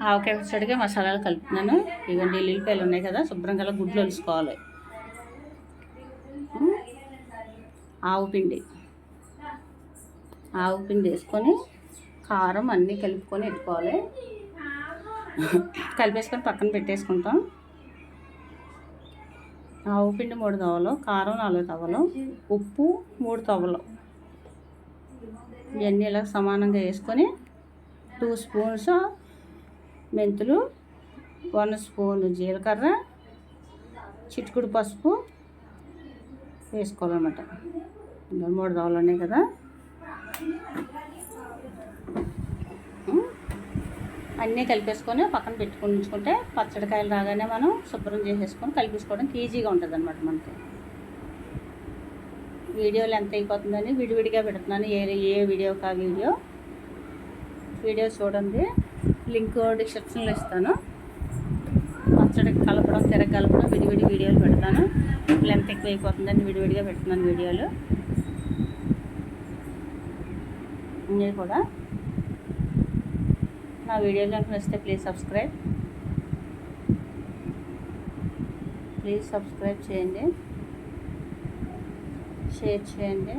ఆవకాయ పచ్చడికి మసాలాలు కలుపుతున్నాను. ఇవన్నీ ఎల్లుల్లిపాయలు ఉన్నాయి కదా, శుభ్రంగా గుడ్లు వలుసుకోవాలి. ఆవు పిండి వేసుకొని కారం అన్నీ కలుపుకొని పెట్టుకోవాలి. కలిపేసుకొని పక్కన పెట్టేసుకుంటాం. ఆవు పిండి 3 తవ్వలు, కారం 4 తవ్వలు, ఉప్పు 3 తవ్వలు, ఇవన్నీ ఇలా సమానంగా వేసుకొని 2 స్పూన్స్ మెంతులు, 1 స్పూన్ జీలకర్ర, చిటికుడు పసుపు వేసుకోవాలన్నమాట. 3 తవ్వలు ఉన్నాయి కదా, అన్నీ కలిపేసుకొని పక్కన పెట్టుకుని ఉంచుకుంటే పచ్చడికాయలు రాగానే మనం శుభ్రం చేసేసుకొని కలిపేసుకోవడానికి ఈజీగా ఉంటుంది అన్నమాట. మనకి వీడియోలు ఎంత అయిపోతుందని విడివిడిగా పెడుతున్నాను. ఏ వీడియోకి ఆ వీడియో చూడండి. లింక్ డిస్క్రిప్షన్లో ఇస్తాను. పచ్చడికి కలపడం, తిరగలపడం విడివిడి వీడియోలు పెడతాను. లెంత్ ఎక్కువ అయిపోతుందని విడివిడిగా పెడుతున్నాను వీడియోలు అన్నీ కూడా. నా వీడియోలు కనుక నచ్చితే ప్లీజ్ సబ్స్క్రైబ్ చేయండి, షేర్ చేయండి,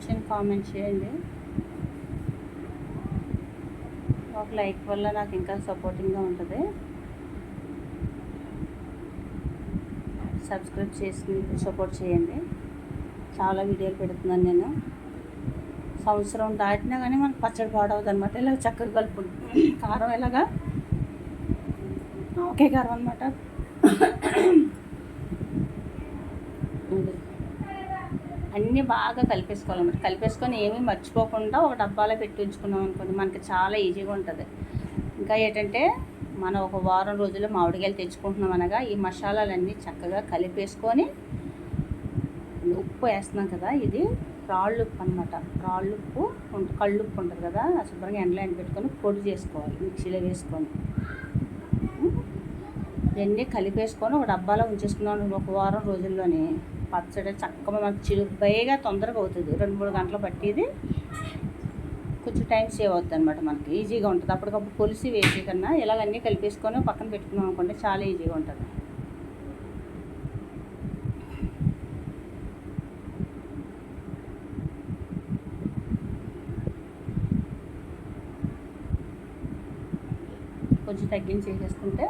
చిన్న కామెంట్ చేయండి. ఒక లైక్ వల్ల నాకు ఇంకా సపోర్టింగ్గా ఉంటుంది. సబ్స్క్రైబ్ చేసి సపోర్ట్ చేయండి. చాలా వీడియోలు పెడుతున్నాను నేను. సంవత్సరం దాటినా కానీ మనకు పచ్చడి పాడవద్దు అనమాట. ఇలా చక్కగా కలుపుకుంటాం. కారం ఎలాగా ఒకే కారం అనమాట. అన్నీ బాగా కలిపేసుకోవాలన్నమాట. కలిపేసుకొని ఏమీ మర్చిపోకుండా ఒక డబ్బాలో పెట్టి ఉంచుకున్నాం అనుకోండి, మనకి చాలా ఈజీగా ఉంటుంది. ఇంకా ఏంటంటే మనం ఒక వారం రోజుల్లో మామిడికాయలు తెచ్చుకుంటున్నాం అనగా ఈ మసాలాలన్నీ చక్కగా కలిపేసుకొని ఉప్పు వేస్తున్నాం కదా, ఇది రాళ్ళుప్పు అనమాట. రాళ్ళుప్పు కళ్ళుప్పు ఉంటుంది కదా, శుభ్రంగా ఎండలో ఎండబెట్టుకొని పొడి చేసుకోవాలి, మిక్సీలో వేసుకొని. ఇవన్నీ కలిపేసుకొని ఒక డబ్బాలో ఉంచేసుకున్నాం ఒక వారం రోజుల్లోనే పచ్చడి చక్కగా మనకు చిలుగ్గా తొందరగా అవుతుంది. 2-3 గంటలు పట్టేది కొంచెం టైం సేవ్ అవుతుంది అనమాట. మనకి ఈజీగా ఉంటుంది. అప్పటికప్పుడు కొలిసి వేసే కన్నా ఇలాగన్నీ కలిపేసుకొని పక్కన పెట్టుకున్నాం అనుకోండి, చాలా ఈజీగా ఉంటుంది. కొంచెం తగ్గించి వేసేసుకుంటే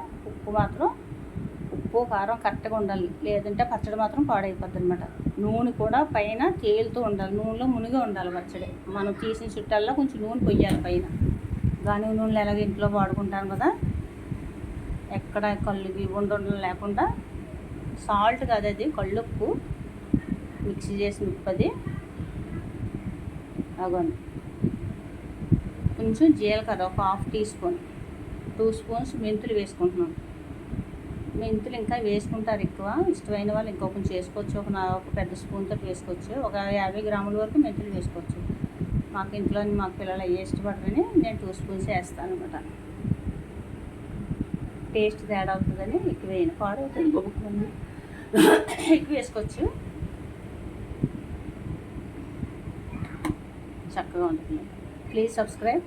ఉప్పు కారం కరెక్ట్గా ఉండాలి, లేదంటే పచ్చడి మాత్రం పాడైపోద్ది అనమాట. నూనె కూడా పైన తేలుతూ ఉండాలి, నూనెలో మునిగి ఉండాలి పచ్చడి. మనం తీసిన చుట్టాల్లో కొంచెం నూనె పొయ్యాలి పైన. గానుగ నూనెలు ఎలాగ ఇంట్లో వాడుకుంటాను కదా, ఎక్కడ కళ్ళువి ఉండలు లేకుండా. సాల్ట్ కాదు, అది కళ్ళుప్పు, మిక్సీ చేసిన ఉప్పు అది. అగోండి. కొంచెం జీలకర్ర ఒక 1/2 టీ స్పూన్, 2 స్పూన్స్ మెంతులు వేసుకుంటున్నాం. మెంతులు ఇంకా వేసుకుంటారు ఎక్కువ, ఇష్టమైన వాళ్ళు ఇంకో కొంచెం చేసుకోవచ్చు. ఒక పెద్ద స్పూన్తో వేసుకోవచ్చు. ఒక 50 గ్రాముల వరకు మెంతులు వేసుకోవచ్చు. మాకు ఇంట్లో మాకు పిల్లలు అయ్యే ఇష్టపడరని నేను 2 స్పూన్స్ వేస్తాను అనమాట. టేస్ట్ తేడా అవుతుందని ఎక్కువ వేయను, పాడవుతుంది గొప్పని. ఎక్కువ వేసుకోవచ్చు, చక్కగా ఉంటుంది. Please subscribe.